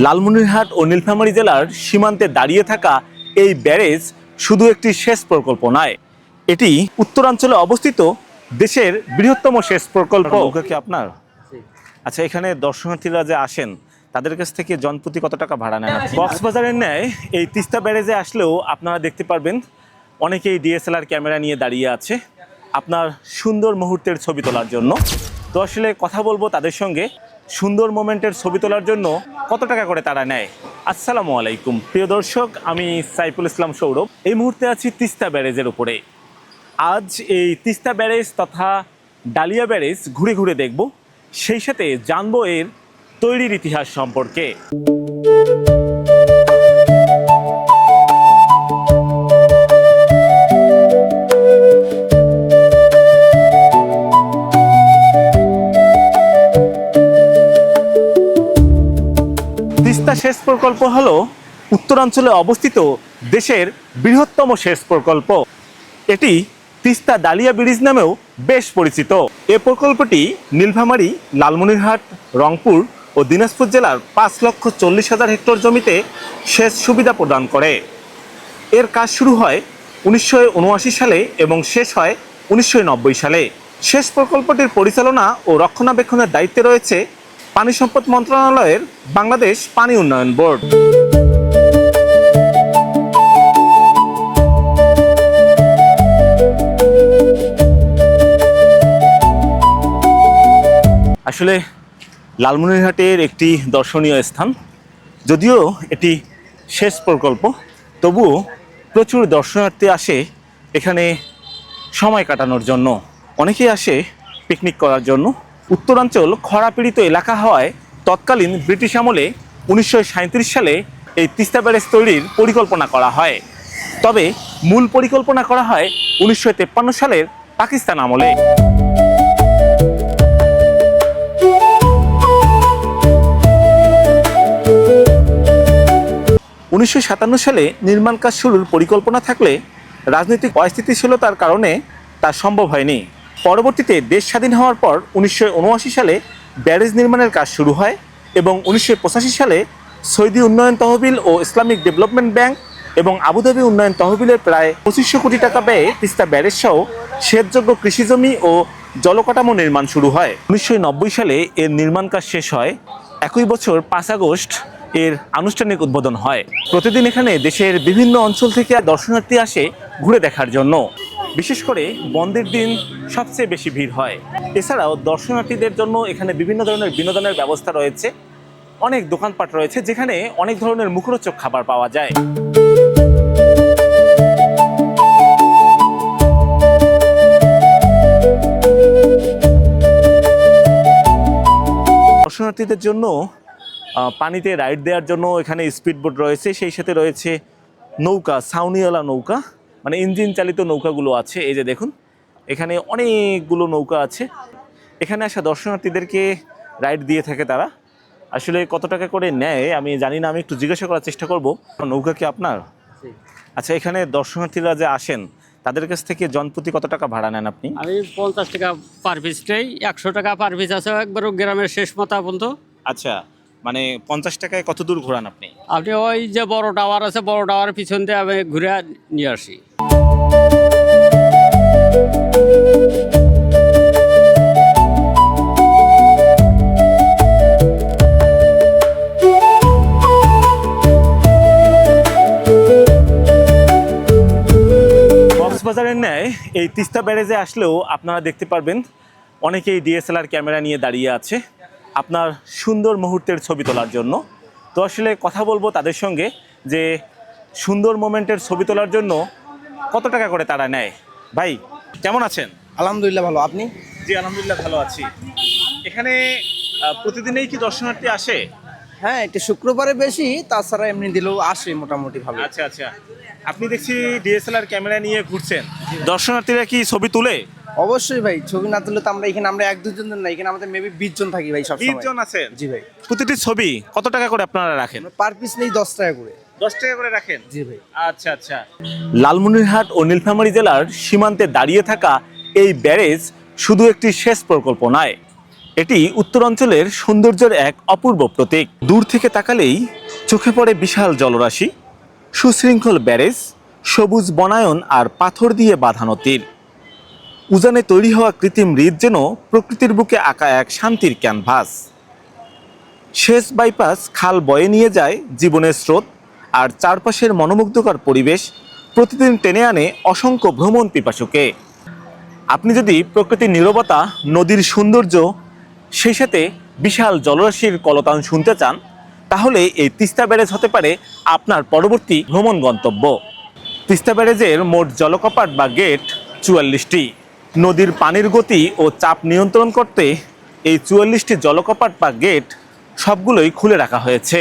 লালমনিরহাট ও নীলফামারী জেলার সীমান্তে দাঁড়িয়ে থাকা এই ব্যারেজ শুধু একটি সেচ প্রকল্প নয়, এটি উত্তরাঞ্চলে অবস্থিত দেশের বৃহত্তম সেচ প্রকল্প। নৌকা কি আপনার? আচ্ছা, এখানে দর্শনার্থীরা যে আসেন তাদের কাছ থেকে জনপ্রতি কত টাকা ভাড়া নেন? কক্সবাজারের ন্যায় এই তিস্তা ব্যারেজে আসলেও আপনারা দেখতে পারবেন অনেকেই ডিএসএলআর ক্যামেরা নিয়ে দাঁড়িয়ে আছে আপনার সুন্দর মুহূর্তের ছবি তোলার জন্য। তো আসলে কথা বলবো তাদের সঙ্গে, সুন্দর মোমেন্টের ছবি তোলার জন্য কত টাকা করে তারা নেয়। আসসালামু আলাইকুম প্রিয় দর্শক, আমি সাইফুল ইসলাম সৌরভ। এই মুহূর্তে আছি তিস্তা ব্যারেজের উপরে। আজ এই তিস্তা ব্যারেজ তথা ডালিয়া ব্যারেজ ঘুরে ঘুরে দেখব, সেই সাথে জানবো এর তৈরির ইতিহাস সম্পর্কে। তিস্তা সেচ প্রকল্প হলো উত্তরাঞ্চলে অবস্থিত দেশের বৃহত্তম সেচ প্রকল্প। এটি তিস্তা ডালিয়া ব্রিজ নামেও বেশ পরিচিত। এ প্রকল্পটি নীলফামারী, লালমনিরহাট, রংপুর ও দিনাজপুর জেলার 5,40,000 হেক্টর জমিতে সেচ সুবিধা প্রদান করে। এর কাজ শুরু হয় 1979 সালে এবং শেষ হয় 1990 সালে। সেচ প্রকল্পটির পরিচালনা ও রক্ষণাবেক্ষণের দায়িত্বে রয়েছে পানি সম্পদ মন্ত্রণালয়ের বাংলাদেশ পানি উন্নয়ন বোর্ড। আসলে লালমনিরহাটের একটি দর্শনীয় স্থান, যদিও এটি সেচ প্রকল্প, তবুও প্রচুর দর্শনার্থী আসে এখানে সময় কাটানোর জন্য। অনেকেই আসে পিকনিক করার জন্য। উত্তরাঞ্চল খরাপীড়িত এলাকা হওয়ায় তৎকালীন ব্রিটিশ আমলে 1937 সালে এই তিস্তা ব্যারেজ তৈরির পরিকল্পনা করা হয়। তবে মূল পরিকল্পনা করা হয় 1953 সালের পাকিস্তান আমলে। 1957 সালে নির্মাণ কাজ শুরুর পরিকল্পনা থাকলে রাজনৈতিক অস্থিতিশীলতার কারণে তা সম্ভব হয়নি। পরবর্তীতে দেশ স্বাধীন হওয়ার পর 1979 সালে ব্যারেজ নির্মাণের কাজ শুরু হয় এবং 1985 সালে সৌদি উন্নয়ন তহবিল ও ইসলামিক ডেভেলপমেন্ট ব্যাংক এবং আবুধাবি উন্নয়ন তহবিলের প্রায় 2500 কোটি টাকা ব্যয়ে তিস্তা ব্যারেজ সহ সেচযোগ্য কৃষিজমি ও জলকাঠামো নির্মাণ শুরু হয়। 1990 সালে এর নির্মাণ কাজ শেষ হয়। একই বছর 5 আগস্ট এর আনুষ্ঠানিক উদ্বোধন হয়। প্রতিদিন এখানে দেশের বিভিন্ন অঞ্চল থেকে দর্শনার্থী আসে ঘুরে দেখার জন্য। বিশেষ করে বন্ধের দিন সবচেয়ে বেশি ভিড় হয়। এছাড়াও দর্শনার্থীদের জন্য এখানে বিভিন্ন ধরনের বিনোদনের ব্যবস্থা রয়েছে, অনেক দোকানপাট রয়েছে যেখানে অনেক ধরনের মুখরোচক খাবার পাওয়া যায়। দর্শনার্থীদের জন্য পানিতে রাইড দেওয়ার জন্য এখানে স্পিড বোট রয়েছে, সেই সাথে রয়েছে নৌকা, ছাউনিওয়ালা নৌকা, মানে ইঞ্জিন চালিত নৌকাগুলো আছে। এই যে দেখুন, এখানে অনেকগুলো নৌকা আছে। এখানে আসা দর্শনার্থীদেরকে রাইড দিয়ে থাকে তারা। আসলে কত টাকা করে নেয় আমি জানি না, আমি একটু জিজ্ঞাসা করার চেষ্টা করব। নৌকা কি আপনার? আচ্ছা, এখানে দর্শনার্থীরা যে আসেন তাদের কাছ থেকে জনপ্রতি কত টাকা ভাড়া নেন আপনি? আমি 50 টাকা পার পিস নেই, 100 টাকা পার পিস আছে একবার গ্রামের শেষ মাথা পর্যন্ত। আচ্ছা, মানে 50 টাকায় কত দূর ঘোরান আপনি? আপনি ওই যে বড় টাওয়ার আছে, বড় টাওয়ারের পিছন দিয়ে আমি ঘুরে নিয়ে আসি। কক্সবাজারের ন্যায় এই তিস্তা ব্যারেজে আসলেও আপনারা দেখতে পারবেন অনেকেই ডিএসএলআর ক্যামেরা নিয়ে দাঁড়িয়ে আছে আপনার সুন্দর মুহূর্তের ছবি তোলার জন্য। তো আসলে কথা বলবো তাদের সঙ্গে যে সুন্দর মোমেন্টের ছবি তোলার জন্য কত টাকা করে তারা নেয়। ভাই, কেমন আছেন? আলহামদুলিল্লাহ ভালো, আপনি? জি আলহামদুলিল্লাহ ভালো আছি। এখানে প্রতিদিনই কি দর্শনার্থী আসে? হ্যাঁ, এটা শুক্রবারে বেশি, তাছাড়া এমনি দিলেও আসে মোটামুটি ভালো। আচ্ছা আচ্ছা, আপনি দেখছি ডিএসএলআর ক্যামেরা নিয়ে ঘুরছেন, দর্শনার্থীরা কি ছবি তুলে? অবশ্যই ভাই, ছবি না তুললে তো আমরা এখানে আমরা 1-2 জন না, এখানে আমাদের মেবি 20 জন থাকি ভাই সব সময়। 20 জন আছেন? জি ভাই। প্রতিটি ছবি কত টাকা করে আপনারা রাখেন? পার পিস নেই 10 টাকা করে। 10 টাকা করে রাখেন? জি ভাই। আচ্ছা আচ্ছা। লালমনিরহাট ও নীলফামারী জেলার সীমান্তে দাঁড়িয়ে থাকা এই ব্যারেজ শুধু একটি সেচ প্রকল্প নয়, এটি উত্তরাঞ্চলের সৌন্দর্যের এক অপূর্ব প্রতীক। দূর থেকে তাকালেই চোখে পড়ে বিশাল জলরাশি, সুশৃঙ্খল ব্যারেজ, সবুজ বনায়ন আর পাথর দিয়ে বাঁধানো তীর। উজানে তৈরি হওয়া কৃত্রিম হ্রদ যেন প্রকৃতির বুকে আঁকা এক শান্তির ক্যানভাস। শেষ বাইপাস খাল বয়ে নিয়ে যায় জীবনের স্রোত, আর চারপাশের মনোমুগ্ধকর পরিবেশ প্রতিদিন টেনে আনে অসংখ্য ভ্রমণ পিপাসুকে। আপনি যদি প্রকৃতির নীরবতা, নদীর সৌন্দর্য, সেই সাথে বিশাল জলরাশির কলতান শুনতে চান, তাহলে এই তিস্তা ব্যারেজ হতে পারে আপনার পরবর্তী ভ্রমণ গন্তব্য। তিস্তা ব্যারেজের মোট জলকপাট বা গেট ৪৪টি। নদীর পানির গতি ও চাপ নিয়ন্ত্রণ করতে এই ৪৪টি জলকপাট বা গেট সবগুলোই খুলে রাখা হয়েছে।